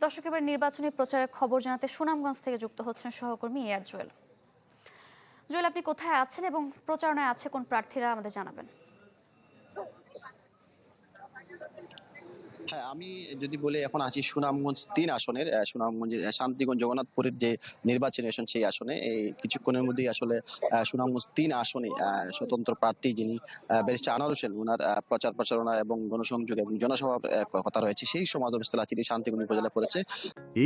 দর্শক, এবার নির্বাচনী প্রচারের খবর জানাতে সুনামগঞ্জ থেকে যুক্ত হচ্ছেন সহকর্মী এয়ার জুয়েল। জুয়েল, আপনি কোথায় আছেন এবং প্রচারণায় আছে কোন প্রার্থীরা, আমাদের জানাবেন। হ্যাঁ, আমি যদি বলি এখন আছি সুনামগঞ্জ ৩ আসনের সুনামগঞ্জের শান্তিগঞ্জ জগন্নাথপুরের যে নির্বাচনী আসন সেই আসনে এই কিছুক্ষণের মধ্যেই আসলে সুনামগঞ্জ ৩ আসনে স্বতন্ত্র প্রার্থী যিনি ব্যারিস্টার আনোয়ার হোসেন ওনার প্রচারণা এবং গণসংযোগ এবং জনসভার কথা রয়েছে সেই সমাবেশস্থল আছে শান্তিগঞ্জ উপজেলা পড়েছে।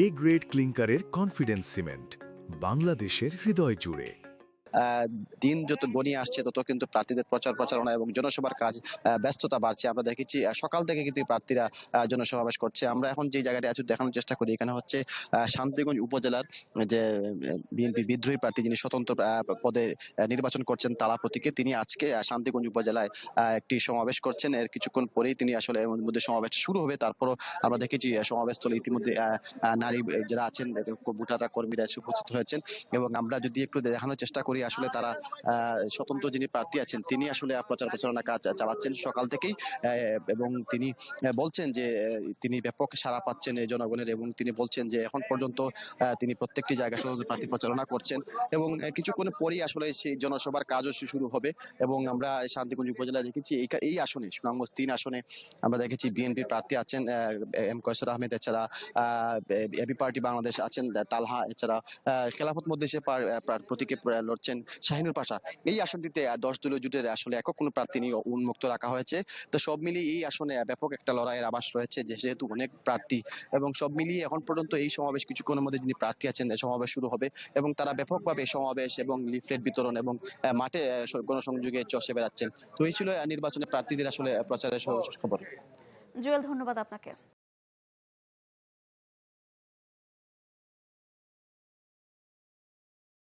এ গ্রেড ক্লিংকারের কনফিডেন্স সিমেন্ট বাংলাদেশের হৃদয় জুড়ে। আহ, দিন যত গনিয়ে আসছে তত কিন্তু প্রার্থীদের প্রচারণা এবং জনসভার কাজ ব্যস্ততা বাড়ছে। আমরা দেখেছি সকাল থেকে কিন্তু এই প্রার্থীরা জনসমাবেশ করছে। আমরা এখন যে জায়গাটা আছি দেখানোর চেষ্টা করি, এখানে হচ্ছে শান্তিগঞ্জ উপজেলার যে বিএনপি বিদ্রোহী প্রার্থী যিনি স্বতন্ত্র পদে নির্বাচন করছেন তালা প্রতীকে, তিনি আজকে শান্তিগঞ্জ উপজেলায় একটি সমাবেশ করছেন। এর কিছুক্ষণ পরেই তিনি আসলে এর মধ্যে সমাবেশ শুরু হবে। তারপরও আমরা দেখেছি সমাবেশস্থলে ইতিমধ্যে নারী যারা আছেন, ভোটাররা, কর্মীরা এসে উপস্থিত হয়েছেন। এবং আমরা যদি একটু দেখানোর চেষ্টা করি, আসলে তারা স্বতন্ত্র যিনি প্রার্থী আছেন তিনি আসলে প্রচারণা কাজ চালাচ্ছেন সকাল থেকেই। এবং তিনি বলছেন যে তিনি ব্যাপক সাড়া পাচ্ছেন এই জনগণের, এবং তিনি বলছেন যে এখন পর্যন্ত তিনি প্রত্যেকটি জায়গায় স্বতন্ত্র প্রার্থী প্রচারণা করছেন। এবং কিছুক্ষণ পরেই আসলে সেই জনসভার কাজও শুরু হবে। এবং আমরা শান্তিগঞ্জ উপজেলায় দেখেছি এই আসনে সুনামগঞ্জ ৩ আসনে আমরা দেখেছি বিএনপি প্রার্থী আছেন এম কয়সর আহমেদ, এছাড়া এবি পার্টি বাংলাদেশ আছেন তালহা, এছাড়া খেলাফত মজলিসের প্রতীকে লড়ছেন শাহিনুর পাশা। এই আসনটিতে ১০ দলীয় জোটের আসলে একক কোনো প্রার্থী নিয়ে উন্মুক্ত রাখা হয়েছে। তো সব মিলিয়ে এই আসনে ব্যাপক একটা লড়াইয়ের আভাস রয়েছে, যেহেতু অনেক প্রার্থী। এবং সব মিলিয়ে এখন পর্যন্ত এই সমাবেশ কিছুক্ষণের মধ্যে যিনি প্রার্থী আছেন সমাবেশ শুরু হবে। এবং তারা ব্যাপকভাবে সমাবেশ এবং লিফলেট বিতরণ এবং মাঠে গণসংযোগে চষে বেড়াচ্ছেন। তো এই ছিল নির্বাচনে প্রার্থীদের আসলে প্রচারের সর্বশেষ খবর। জুয়েল, ধন্যবাদ আপনাকে।